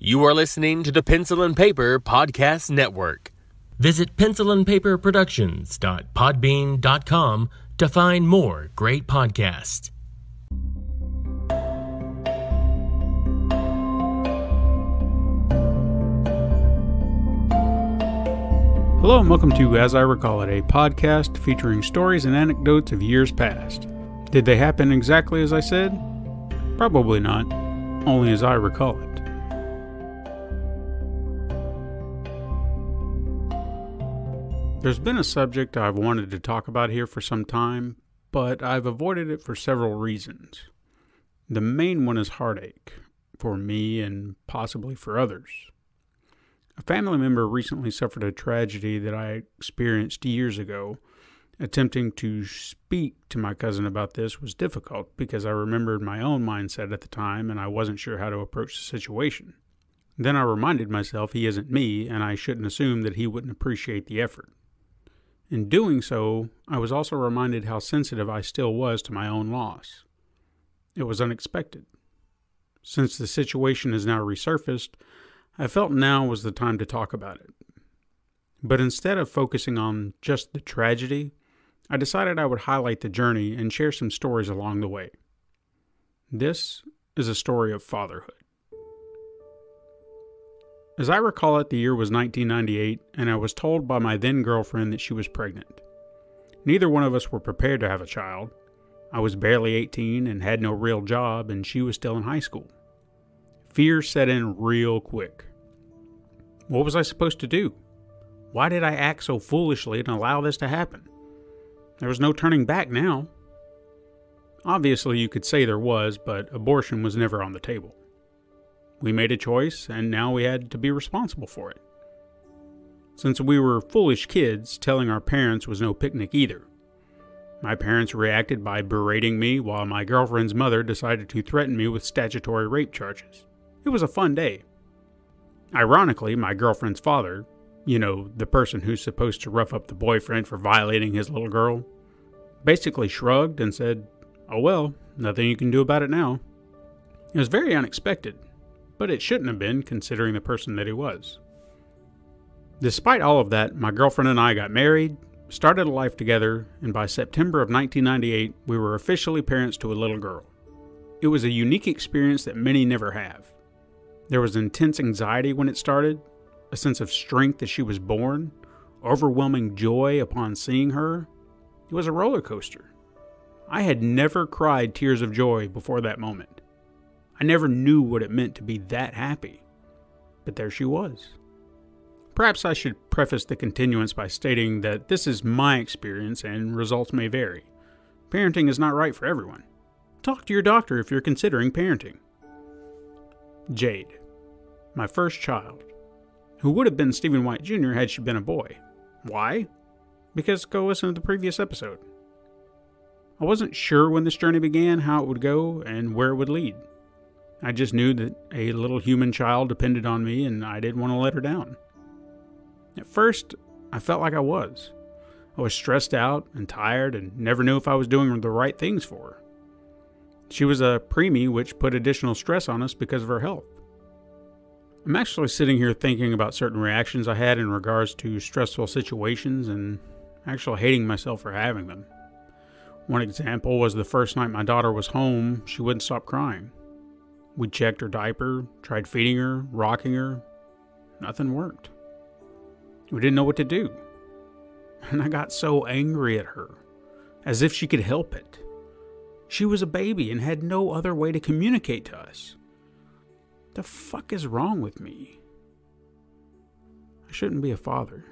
You are listening to the Pencil and Paper Podcast Network. Visit pencilandpaperproductions.podbean.com to find more great podcasts. Hello and welcome to As I Recall It, a podcast featuring stories and anecdotes of years past. Did they happen exactly as I said? Probably not, only as I recall it. There's been a subject I've wanted to talk about here for some time, but I've avoided it for several reasons. The main one is heartache, for me and possibly for others. A family member recently suffered a tragedy that I experienced years ago. Attempting to speak to my cousin about this was difficult because I remembered my own mindset at the time and I wasn't sure how to approach the situation. Then I reminded myself he isn't me and I shouldn't assume that he wouldn't appreciate the effort. In doing so, I was also reminded how sensitive I still was to my own loss. It was unexpected. Since the situation has now resurfaced, I felt now was the time to talk about it. But instead of focusing on just the tragedy, I decided I would highlight the journey and share some stories along the way. This is a story of fatherhood. As I recall it, the year was 1998, and I was told by my then-girlfriend that she was pregnant. Neither one of us were prepared to have a child. I was barely 18 and had no real job, and she was still in high school. Fear set in real quick. What was I supposed to do? Why did I act so foolishly and allow this to happen? There was no turning back now. Obviously, you could say there was, but abortion was never on the table. We made a choice, and now we had to be responsible for it. Since we were foolish kids, telling our parents was no picnic either. My parents reacted by berating me, while my girlfriend's mother decided to threaten me with statutory rape charges. It was a fun day. Ironically, my girlfriend's father, the person who's supposed to rough up the boyfriend for violating his little girl, basically shrugged and said, "Oh well, nothing you can do about it now." It was very unexpected, but it shouldn't have been considering the person that he was. Despite all of that, my girlfriend and I got married, started a life together, and by September of 1998, we were officially parents to a little girl. It was a unique experience that many never have. There was intense anxiety when it started, a sense of strength as she was born, overwhelming joy upon seeing her. It was a roller coaster. I had never cried tears of joy before that moment. I never knew what it meant to be that happy. But there she was. Perhaps I should preface the continuance by stating that this is my experience and results may vary. Parenting is not right for everyone. Talk to your doctor if you're considering parenting. Jade, my first child, who would have been Stephen White Jr. had she been a boy. Why? Because go listen to the previous episode. I wasn't sure when this journey began, how it would go, and where it would lead. I just knew that a little human child depended on me, and I didn't want to let her down. At first, I felt like I was. I was stressed out and tired and never knew if I was doing the right things for her. She was a preemie, which put additional stress on us because of her health. I'm actually sitting here thinking about certain reactions I had in regards to stressful situations and actually hating myself for having them. One example was the first night my daughter was home, she wouldn't stop crying. We checked her diaper, tried feeding her, rocking her. Nothing worked. We didn't know what to do. And I got so angry at her, as if she could help it. She was a baby and had no other way to communicate to us. The fuck is wrong with me? I shouldn't be a father.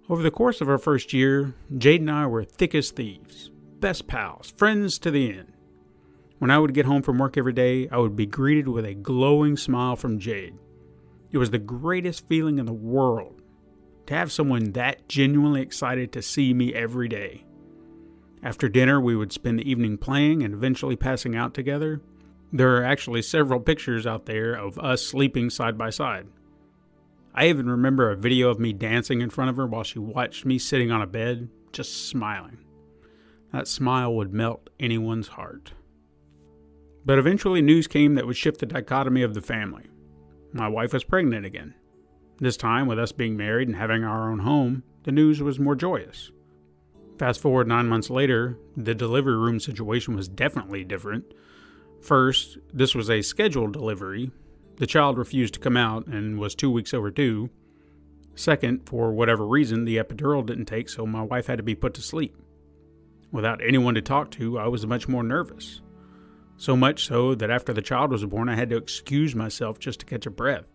Over the course of our first year, Jade and I were thick as thieves, best pals, friends to the end. When I would get home from work every day, I would be greeted with a glowing smile from Jade. It was the greatest feeling in the world to have someone that genuinely excited to see me every day. After dinner, we would spend the evening playing and eventually passing out together. There are actually several pictures out there of us sleeping side by side. I even remember a video of me dancing in front of her while she watched me sitting on a bed, just smiling. That smile would melt anyone's heart. But eventually news came that would shift the dichotomy of the family. My wife was pregnant again. This time, with us being married and having our own home, the news was more joyous. Fast forward 9 months later, the delivery room situation was definitely different. First, this was a scheduled delivery. The child refused to come out and was 2 weeks overdue. Second, for whatever reason, the epidural didn't take, so my wife had to be put to sleep. Without anyone to talk to, I was much more nervous. So much so that after the child was born, I had to excuse myself just to catch a breath.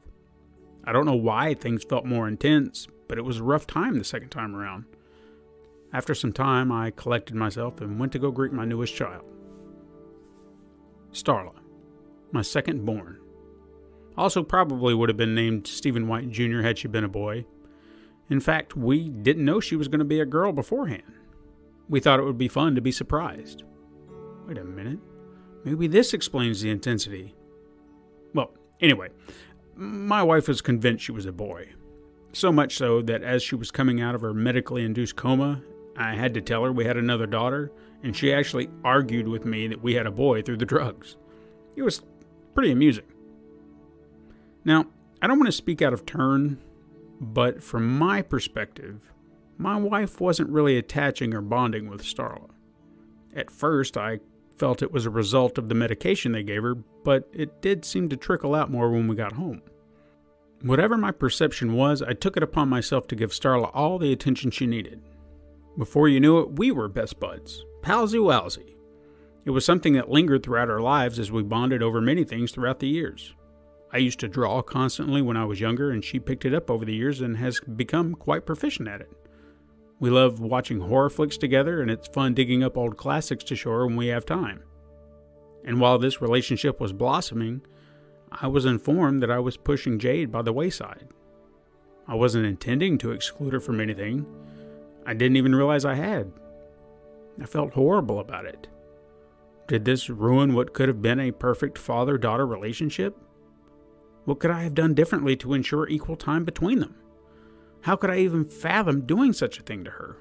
I don't know why things felt more intense, but it was a rough time the second time around. After some time, I collected myself and went to go greet my newest child. Starla, my second born. Also probably would have been named Stephen White Jr. had she been a boy. In fact, we didn't know she was going to be a girl beforehand. We thought it would be fun to be surprised. Wait a minute. Maybe this explains the intensity. Well, anyway, my wife was convinced she was a boy. So much so that as she was coming out of her medically induced coma, I had to tell her we had another daughter, and she actually argued with me that we had a boy through the drugs. It was pretty amusing. Now, I don't want to speak out of turn, but from my perspective, my wife wasn't really attaching or bonding with Starla. At first, I felt it was a result of the medication they gave her, but it did seem to trickle out more when we got home. Whatever my perception was, I took it upon myself to give Starla all the attention she needed. Before you knew it, we were best buds. Palsy-walsy. It was something that lingered throughout our lives as we bonded over many things throughout the years. I used to draw constantly when I was younger, and she picked it up over the years and has become quite proficient at it. We love watching horror flicks together, and it's fun digging up old classics to show her when we have time. And while this relationship was blossoming, I was informed that I was pushing Jade by the wayside. I wasn't intending to exclude her from anything. I didn't even realize I had. I felt horrible about it. Did this ruin what could have been a perfect father-daughter relationship? What could I have done differently to ensure equal time between them? How could I even fathom doing such a thing to her?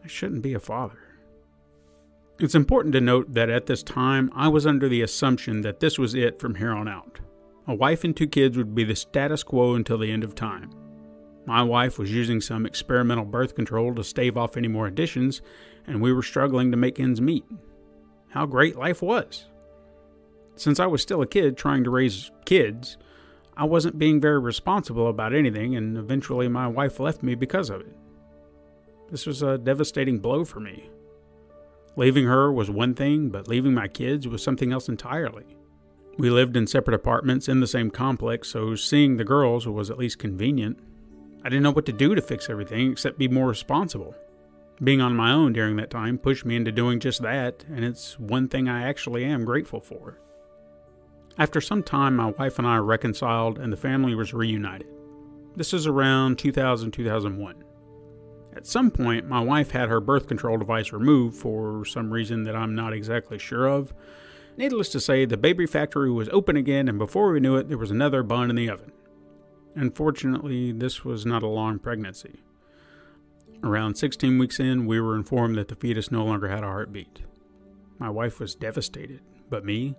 I shouldn't be a father. It's important to note that at this time, I was under the assumption that this was it from here on out. A wife and 2 kids would be the status quo until the end of time. My wife was using some experimental birth control to stave off any more additions, and we were struggling to make ends meet. How great life was. Since I was still a kid trying to raise kids, I wasn't being very responsible about anything, and eventually my wife left me because of it. This was a devastating blow for me. Leaving her was one thing, but leaving my kids was something else entirely. We lived in separate apartments in the same complex, so seeing the girls was at least convenient. I didn't know what to do to fix everything except be more responsible. Being on my own during that time pushed me into doing just that, and it's one thing I actually am grateful for. After some time, my wife and I reconciled and the family was reunited. This is around 2000-2001. At some point, my wife had her birth control device removed for some reason that I'm not exactly sure of. Needless to say, the baby factory was open again, and before we knew it, there was another bun in the oven. Unfortunately, this was not a long pregnancy. Around 16 weeks in, we were informed that the fetus no longer had a heartbeat. My wife was devastated, but me?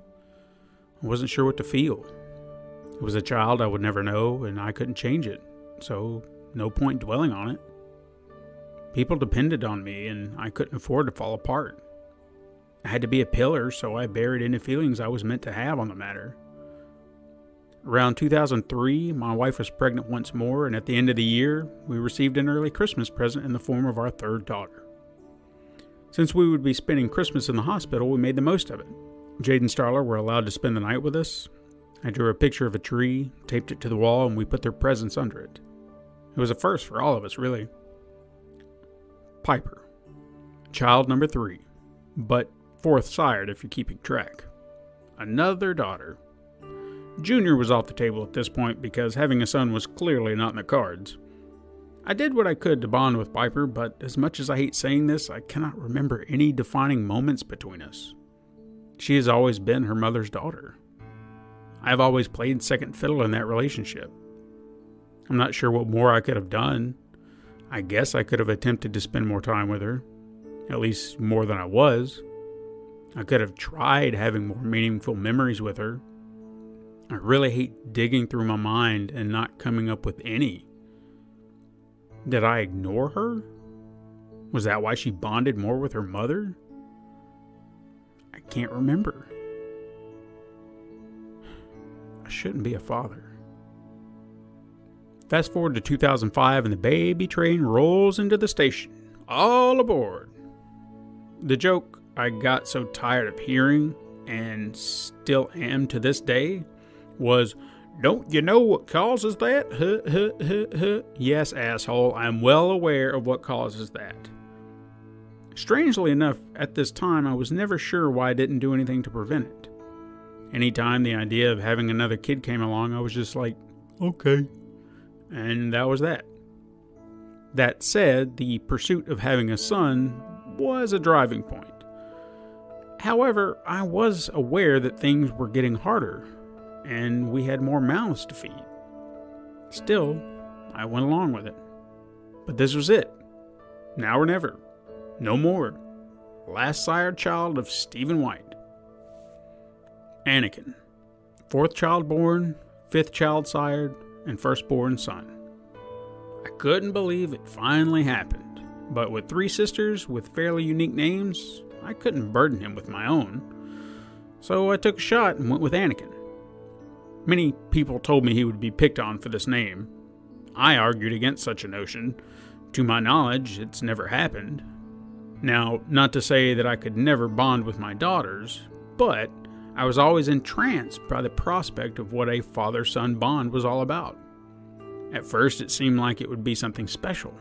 I wasn't sure what to feel. It was a child I would never know, and I couldn't change it, so no point dwelling on it. People depended on me, and I couldn't afford to fall apart. I had to be a pillar, so I buried any feelings I was meant to have on the matter. Around 2003, my wife was pregnant once more, and at the end of the year, we received an early Christmas present in the form of our 3rd daughter. Since we would be spending Christmas in the hospital, we made the most of it. Jade and Starla were allowed to spend the night with us. I drew a picture of a tree, taped it to the wall, and we put their presents under it. It was a first for all of us, really. Piper. Child number 3, but 4th sired if you're keeping track. Another daughter. Junior was off the table at this point because having a son was clearly not in the cards. I did what I could to bond with Piper, but as much as I hate saying this, I cannot remember any defining moments between us. She has always been her mother's daughter. I have always played second fiddle in that relationship. I'm not sure what more I could have done. I guess I could have attempted to spend more time with her, at least more than I was. I could have tried having more meaningful memories with her. I really hate digging through my mind and not coming up with any. Did I ignore her? Was that why she bonded more with her mother? I can't remember. I shouldn't be a father. Fast forward to 2005 and the baby train rolls into the station. All aboard. The joke I got so tired of hearing, and still am to this day, was, "Don't you know what causes that? Huh, huh, huh, huh." Yes, asshole, I'm well aware of what causes that. Strangely enough, at this time, I was never sure why I didn't do anything to prevent it. Anytime the idea of having another kid came along, I was just like, okay. And that was that. That said, the pursuit of having a son was a driving point. However, I was aware that things were getting harder, and we had more mouths to feed. Still, I went along with it. But this was it. Now or never. No more. Last sired child of Stephen White. Anakin. Fourth child born, fifth child sired, and firstborn son. I couldn't believe it finally happened, but with 3 sisters with fairly unique names, I couldn't burden him with my own. So I took a shot and went with Anakin. Many people told me he would be picked on for this name. I argued against such a notion. To my knowledge, it's never happened. Now, not to say that I could never bond with my daughters, but I was always entranced by the prospect of what a father-son bond was all about. At first, it seemed like it would be something special.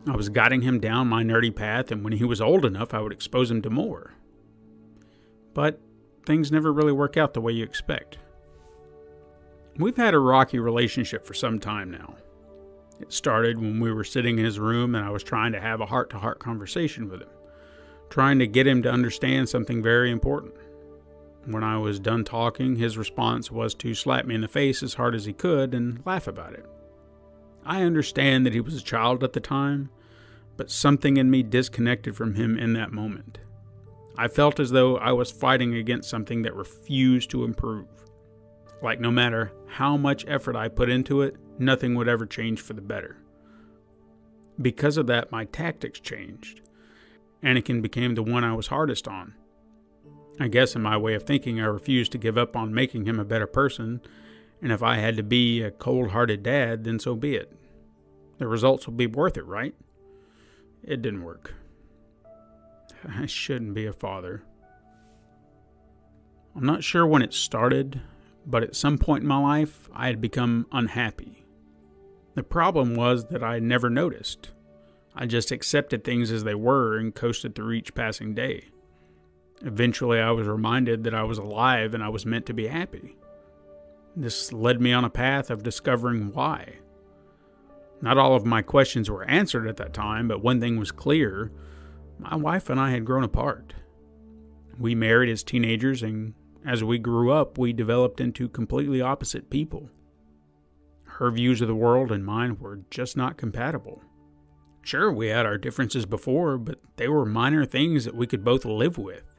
I was guiding him down my nerdy path, and when he was old enough, I would expose him to more. But things never really work out the way you expect. We've had a rocky relationship for some time now. It started when we were sitting in his room and I was trying to have a heart-to-heart conversation with him, trying to get him to understand something very important. When I was done talking, his response was to slap me in the face as hard as he could and laugh about it. I understand that he was a child at the time, but something in me disconnected from him in that moment. I felt as though I was fighting against something that refused to improve. Like no matter how much effort I put into it, nothing would ever change for the better. Because of that, my tactics changed. Anakin became the one I was hardest on. I guess in my way of thinking, I refused to give up on making him a better person, and if I had to be a cold-hearted dad, then so be it. The results will be worth it, right? It didn't work. I shouldn't be a father. I'm not sure when it started, but at some point in my life, I had become unhappy. The problem was that I never noticed. I just accepted things as they were and coasted through each passing day. Eventually, I was reminded that I was alive and I was meant to be happy. This led me on a path of discovering why. Not all of my questions were answered at that time, but one thing was clear. My wife and I had grown apart. We married as teenagers, and as we grew up, we developed into completely opposite people. Her views of the world and mine were just not compatible. Sure, we had our differences before, but they were minor things that we could both live with.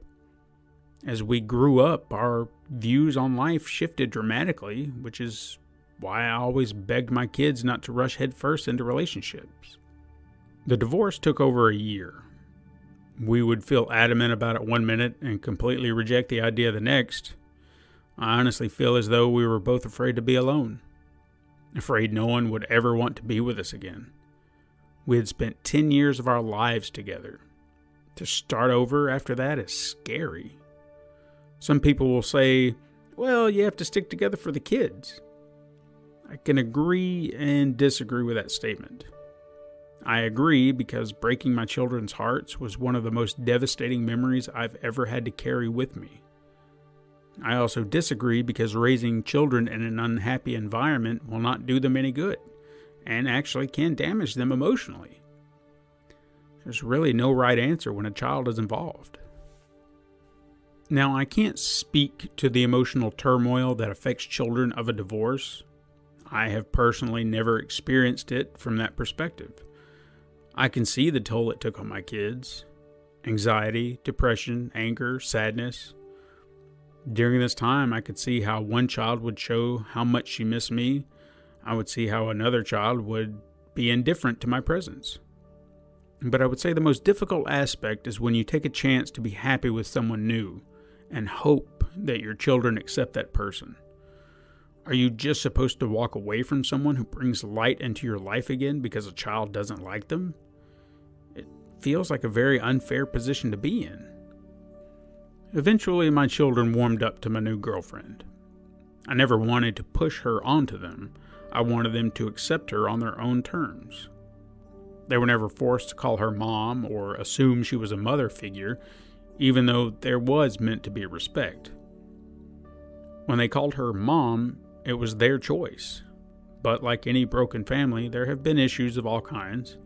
As we grew up, our views on life shifted dramatically, which is why I always begged my kids not to rush headfirst into relationships. The divorce took over a year. We would feel adamant about it one minute and completely reject the idea the next. I honestly feel as though we were both afraid to be alone. Afraid no one would ever want to be with us again. We had spent 10 years of our lives together. To start over after that is scary. Some people will say, well, you have to stick together for the kids. I can agree and disagree with that statement. I agree because breaking my children's hearts was one of the most devastating memories I've ever had to carry with me. I also disagree because raising children in an unhappy environment will not do them any good, and actually can damage them emotionally. There's really no right answer when a child is involved. Now, I can't speak to the emotional turmoil that affects children of a divorce. I have personally never experienced it from that perspective. I can see the toll it took on my kids. anxiety, depression, anger, sadness. During this time, I could see how one child would show how much she missed me. I would see how another child would be indifferent to my presence. But I would say the most difficult aspect is when you take a chance to be happy with someone new and hope that your children accept that person. Are you just supposed to walk away from someone who brings light into your life again because a child doesn't like them? It feels like a very unfair position to be in. Eventually, my children warmed up to my new girlfriend. I never wanted to push her onto them. I wanted them to accept her on their own terms. They were never forced to call her mom or assume she was a mother figure, even though there was meant to be respect. When they called her mom, it was their choice. But like any broken family, there have been issues of all kinds.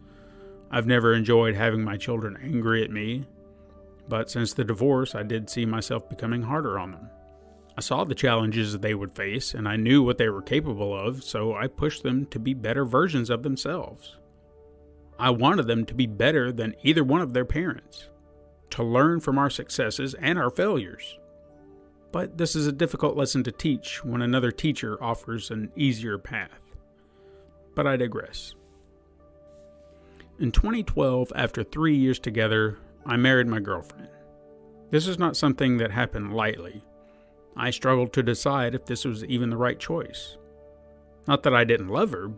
I've never enjoyed having my children angry at me, but since the divorce, I did see myself becoming harder on them. I saw the challenges that they would face, and I knew what they were capable of, so I pushed them to be better versions of themselves. I wanted them to be better than either one of their parents, to learn from our successes and our failures. But this is a difficult lesson to teach when another teacher offers an easier path. But I digress. In 2012, after 3 years together, I married my girlfriend. This is not something that happened lightly. I struggled to decide if this was even the right choice. Not that I didn't love her,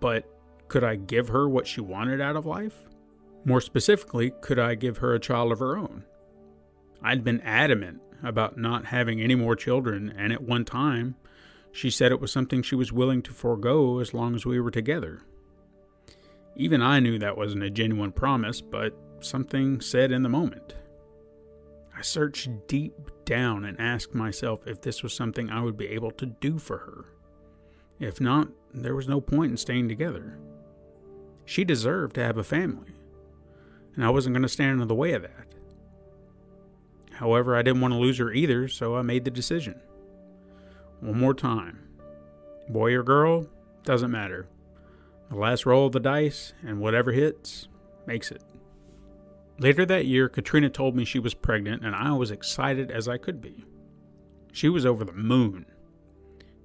but could I give her what she wanted out of life? More specifically, could I give her a child of her own? I'd been adamant about not having any more children, and at one time, she said it was something she was willing to forego as long as we were together. Even I knew that wasn't a genuine promise, but something said in the moment. I searched deep down and asked myself if this was something I would be able to do for her. If not, there was no point in staying together. She deserved to have a family, and I wasn't going to stand in the way of that. However, I didn't want to lose her either, so I made the decision. One more time. Boy or girl, doesn't matter. The last roll of the dice, and whatever hits, makes it. Later that year, Katrina told me she was pregnant, and I was excited as I could be. She was over the moon.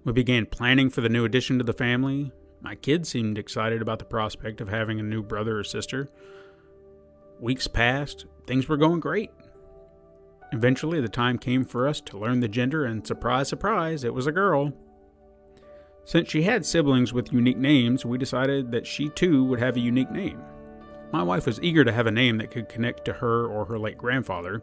We began planning for the new addition to the family. My kids seemed excited about the prospect of having a new brother or sister. Weeks passed. Things were going great. Eventually, the time came for us to learn the gender, and surprise, surprise, it was a girl. Since she had siblings with unique names, we decided that she too would have a unique name. My wife was eager to have a name that could connect to her or her late grandfather.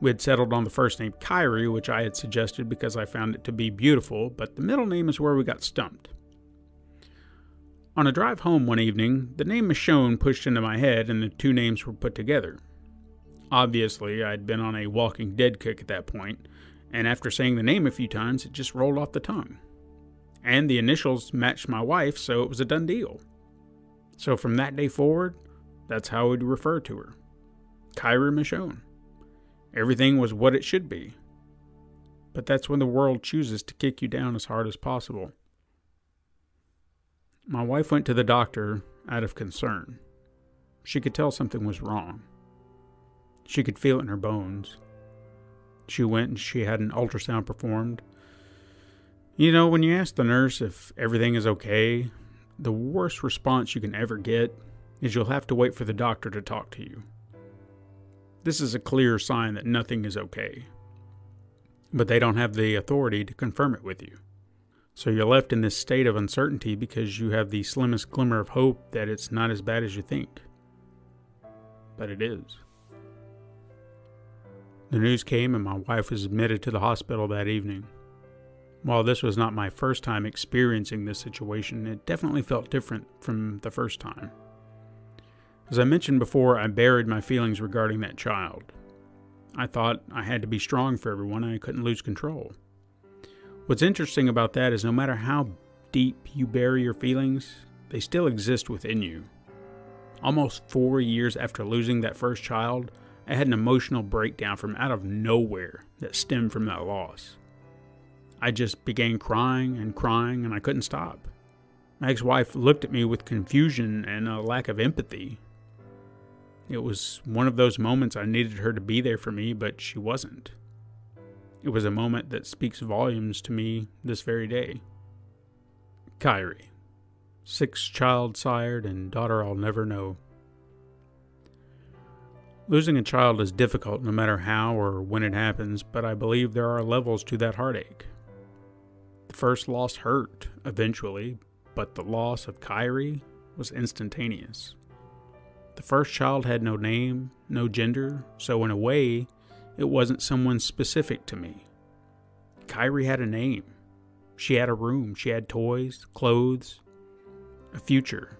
We had settled on the first name Kyrie, which I had suggested because I found it to be beautiful, but the middle name is where we got stumped. On a drive home one evening, the name Michonne pushed into my head and the two names were put together. Obviously, I'd been on a Walking Dead kick at that point, and after saying the name a few times, it just rolled off the tongue. And the initials matched my wife, so it was a done deal. So from that day forward, that's how we'd refer to her. Kyrie Michonne. Everything was what it should be. But that's when the world chooses to kick you down as hard as possible. My wife went to the doctor out of concern. She could tell something was wrong. She could feel it in her bones. She went and she had an ultrasound performed. You know, when you ask the nurse if everything is okay, the worst response you can ever get is you'll have to wait for the doctor to talk to you. This is a clear sign that nothing is okay. But they don't have the authority to confirm it with you. So you're left in this state of uncertainty because you have the slimmest glimmer of hope that it's not as bad as you think. But it is. The news came and my wife was admitted to the hospital that evening. While this was not my first time experiencing this situation, it definitely felt different from the first time. As I mentioned before, I buried my feelings regarding that child. I thought I had to be strong for everyone and I couldn't lose control. What's interesting about that is no matter how deep you bury your feelings, they still exist within you. Almost 4 years after losing that first child, I had an emotional breakdown from out of nowhere that stemmed from that loss. I just began crying, and I couldn't stop. My ex-wife looked at me with confusion and a lack of empathy. It was one of those moments I needed her to be there for me, but she wasn't. It was a moment that speaks volumes to me this very day. Kyrie, 6th child sired and daughter I'll never know. Losing a child is difficult no matter how or when it happens, but I believe there are levels to that heartache. The first loss hurt eventually, but the loss of Kyrie was instantaneous. The first child had no name, no gender, so in a way, it wasn't someone specific to me. Kyrie had a name. She had a room. She had toys, clothes, a future.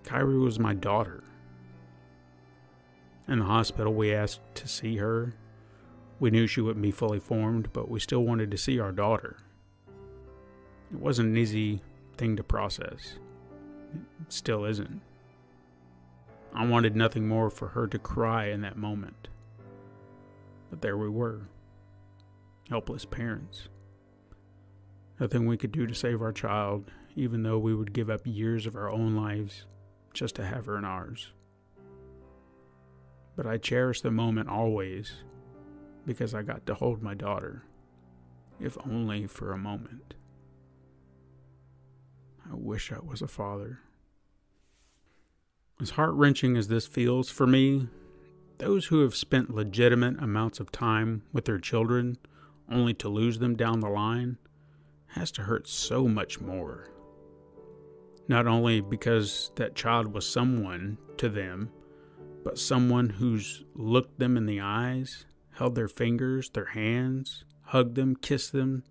Kyrie was my daughter. In the hospital, we asked to see her. We knew she wouldn't be fully formed, but we still wanted to see our daughter. It wasn't an easy thing to process. It still isn't. I wanted nothing more for her to cry in that moment. But there we were, helpless parents. Nothing we could do to save our child, even though we would give up years of our own lives just to have her in ours. But I cherish the moment always because I got to hold my daughter, if only for a moment. I wish I was a father. As heart-wrenching as this feels for me, those who have spent legitimate amounts of time with their children only to lose them down the line has to hurt so much more. Not only because that child was someone to them, but someone who's looked them in the eyes, held their fingers, their hands, hugged them, kissed them,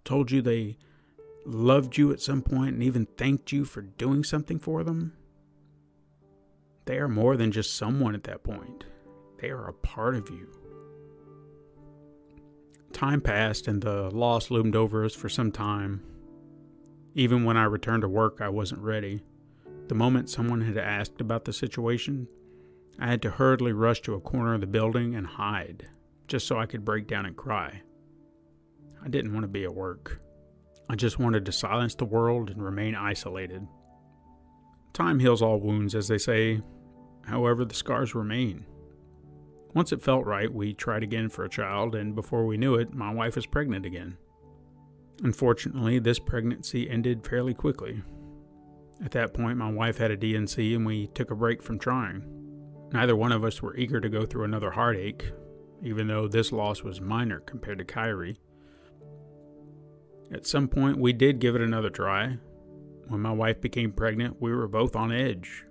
told you they loved you at some point, and even thanked you for doing something for them. They are more than just someone at that point. They are a part of you. Time passed and the loss loomed over us for some time. Even when I returned to work, I wasn't ready. The moment someone had asked about the situation, I had to hurriedly rush to a corner of the building and hide, just so I could break down and cry. I didn't want to be at work. I just wanted to silence the world and remain isolated. Time heals all wounds, as they say. However, the scars remain. Once it felt right, we tried again for a child, and before we knew it, my wife was pregnant again. Unfortunately, this pregnancy ended fairly quickly. At that point, my wife had a D&C, and we took a break from trying. Neither one of us were eager to go through another heartache, even though this loss was minor compared to Kyrie. At some point, we did give it another try. When my wife became pregnant, we were both on edge.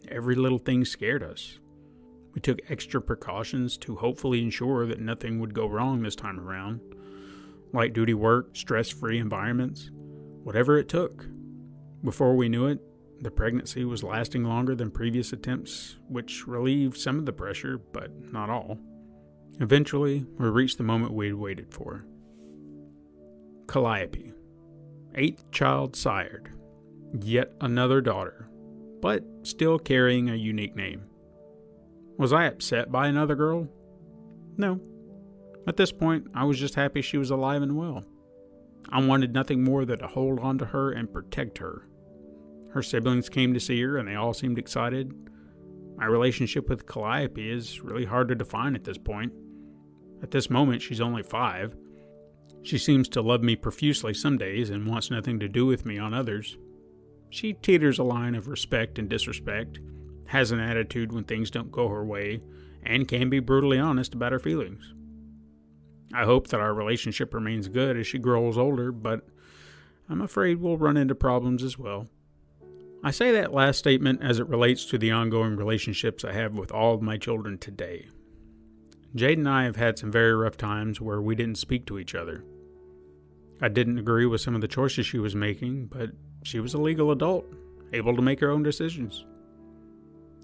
Every little thing scared us. We took extra precautions to hopefully ensure that nothing would go wrong this time around. Light duty work, stress-free environments, whatever it took. Before we knew it, the pregnancy was lasting longer than previous attempts, which relieved some of the pressure, but not all. Eventually, we reached the moment we had waited for. Calliope, 8th child sired, yet another daughter, but still carrying a unique name. Was I upset by another girl? No. At this point, I was just happy she was alive and well. I wanted nothing more than to hold on to her and protect her. Her siblings came to see her and they all seemed excited. My relationship with Calliope is really hard to define at this point. At this moment, she's only 5. She seems to love me profusely some days and wants nothing to do with me on others. She teeters a line of respect and disrespect, has an attitude when things don't go her way, and can be brutally honest about her feelings. I hope that our relationship remains good as she grows older, but I'm afraid we'll run into problems as well. I say that last statement as it relates to the ongoing relationships I have with all of my children today. Jade and I have had some very rough times where we didn't speak to each other. I didn't agree with some of the choices she was making, but she was a legal adult, able to make her own decisions.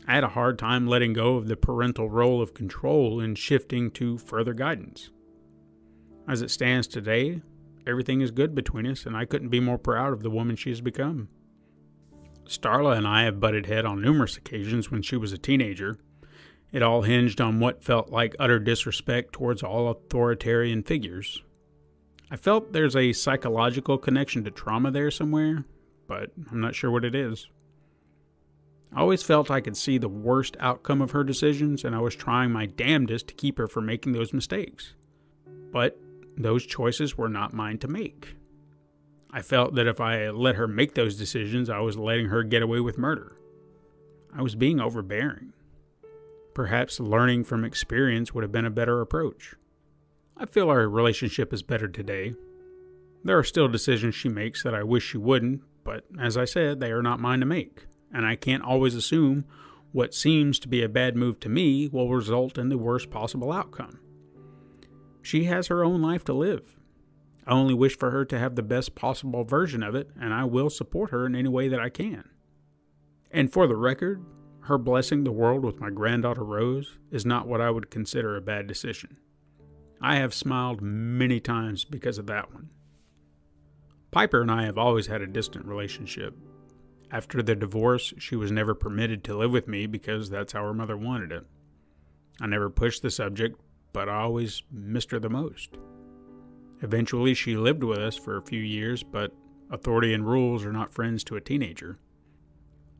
I had a hard time letting go of the parental role of control and shifting to further guidance. As it stands today, everything is good between us, and I couldn't be more proud of the woman she has become. Starla and I have butted heads on numerous occasions when she was a teenager. It all hinged on what felt like utter disrespect towards all authoritarian figures. I felt there's a psychological connection to trauma there somewhere, but I'm not sure what it is. I always felt I could see the worst outcome of her decisions, and I was trying my damnedest to keep her from making those mistakes. But those choices were not mine to make. I felt that if I let her make those decisions, I was letting her get away with murder. I was being overbearing. Perhaps learning from experience would have been a better approach. I feel our relationship is better today. There are still decisions she makes that I wish she wouldn't, but as I said, they are not mine to make, and I can't always assume what seems to be a bad move to me will result in the worst possible outcome. She has her own life to live. I only wish for her to have the best possible version of it, and I will support her in any way that I can. And for the record, her blessing the world with my granddaughter Rose is not what I would consider a bad decision. I have smiled many times because of that one. Piper and I have always had a distant relationship. After the divorce, she was never permitted to live with me because that's how her mother wanted it. I never pushed the subject, but I always missed her the most. Eventually, she lived with us for a few years, but authority and rules are not friends to a teenager.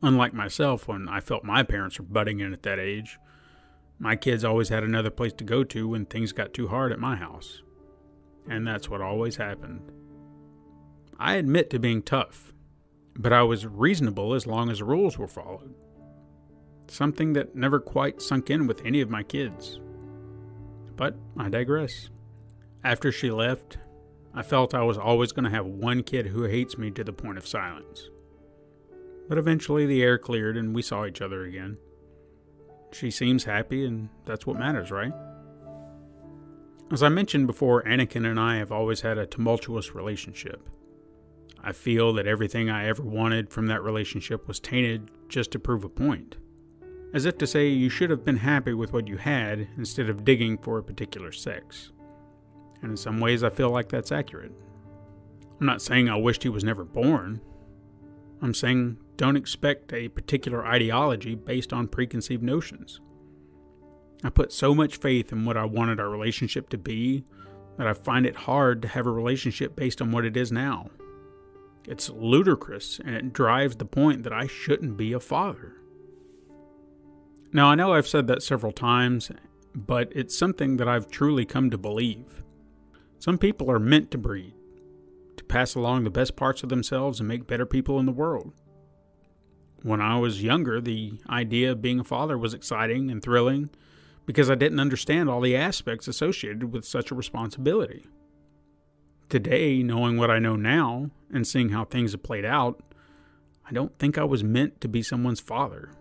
Unlike myself, when I felt my parents were butting in at that age, my kids always had another place to go to when things got too hard at my house. And that's what always happened. I admit to being tough, but I was reasonable as long as the rules were followed. Something that never quite sunk in with any of my kids. But I digress. After she left, I felt I was always going to have one kid who hates me to the point of silence. But eventually the air cleared and we saw each other again. She seems happy, and that's what matters, right? As I mentioned before, Anakin and I have always had a tumultuous relationship. I feel that everything I ever wanted from that relationship was tainted just to prove a point. As if to say you should have been happy with what you had instead of digging for a particular sex. And in some ways I feel like that's accurate. I'm not saying I wished he was never born. I'm saying don't expect a particular ideology based on preconceived notions. I put so much faith in what I wanted our relationship to be that I find it hard to have a relationship based on what it is now. It's ludicrous, and it drives the point that I shouldn't be a father. Now, I know I've said that several times, but it's something that I've truly come to believe. Some people are meant to breed, to pass along the best parts of themselves and make better people in the world. When I was younger, the idea of being a father was exciting and thrilling because I didn't understand all the aspects associated with such a responsibility. Today, knowing what I know now and seeing how things have played out, I don't think I was meant to be someone's father.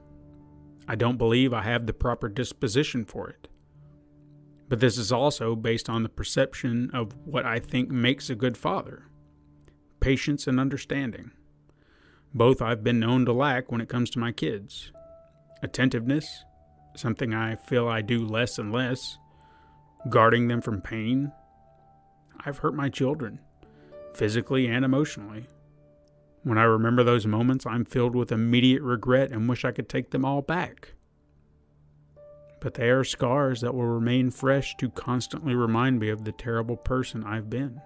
I don't believe I have the proper disposition for it. But this is also based on the perception of what I think makes a good father. Patience and understanding. Both I've been known to lack when it comes to my kids. Attentiveness, something I feel I do less and less. Guarding them from pain. I've hurt my children, physically and emotionally. When I remember those moments, I'm filled with immediate regret and wish I could take them all back. But they are scars that will remain fresh to constantly remind me of the terrible person I've been.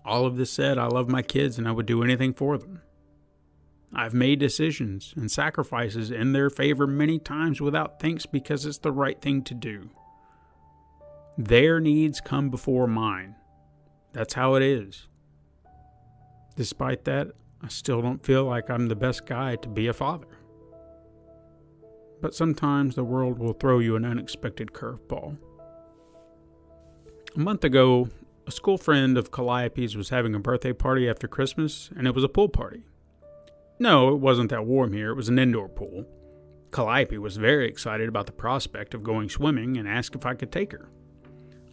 All of this said, I love my kids and I would do anything for them. I've made decisions and sacrifices in their favor many times without thanks because it's the right thing to do. Their needs come before mine. That's how it is. Despite that, I still don't feel like I'm the best guy to be a father. But sometimes the world will throw you an unexpected curveball. A month ago, a school friend of Calliope's was having a birthday party after Christmas, and it was a pool party. No, it wasn't that warm here. It was an indoor pool. Calliope was very excited about the prospect of going swimming and asked if I could take her.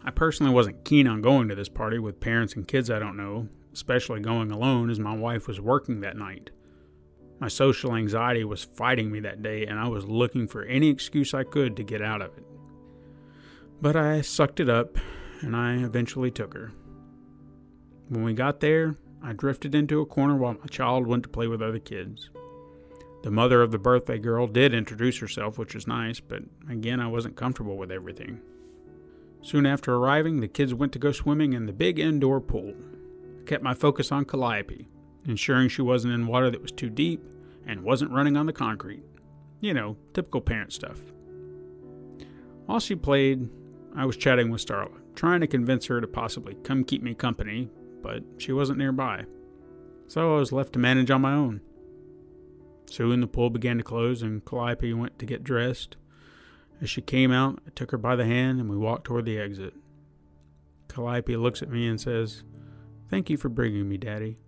I personally wasn't keen on going to this party with parents and kids I don't know, especially going alone as my wife was working that night. My social anxiety was fighting me that day, and I was looking for any excuse I could to get out of it. But I sucked it up, and I eventually took her. When we got there, I drifted into a corner while my child went to play with other kids. The mother of the birthday girl did introduce herself, which was nice, but again, I wasn't comfortable with everything. Soon after arriving, the kids went to go swimming in the big indoor pool. I kept my focus on Calliope, ensuring she wasn't in water that was too deep and wasn't running on the concrete. You know, typical parent stuff. While she played, I was chatting with Starla, trying to convince her to possibly come keep me company, but she wasn't nearby. So I was left to manage on my own. Soon the pool began to close and Calliope went to get dressed. As she came out, I took her by the hand and we walked toward the exit. Calliope looks at me and says, "Thank you for bringing me, Daddy."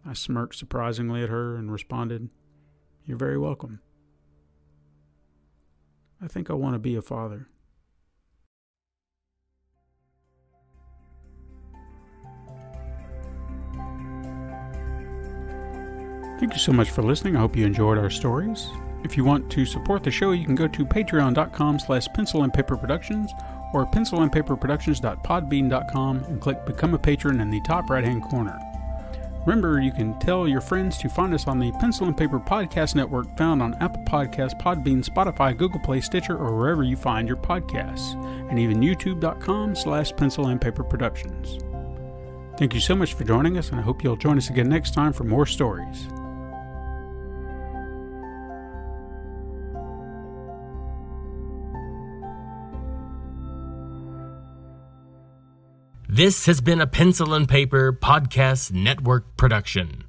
I smirked surprisingly at her and responded, "You're very welcome. I think I want to be a father." Thank you so much for listening. I hope you enjoyed our stories. If you want to support the show, you can go to patreon.com/pencilandpaperproductions or pencilandpaperproductions.podbean.com and click Become a Patron in the top right-hand corner. Remember, you can tell your friends to find us on the Pencil and Paper Podcast Network, found on Apple Podcasts, Podbean, Spotify, Google Play, Stitcher, or wherever you find your podcasts, and even youtube.com/pencilandpaperproductions. Thank you so much for joining us, and I hope you'll join us again next time for more stories. This has been a Pencil and Paper Podcast Network production.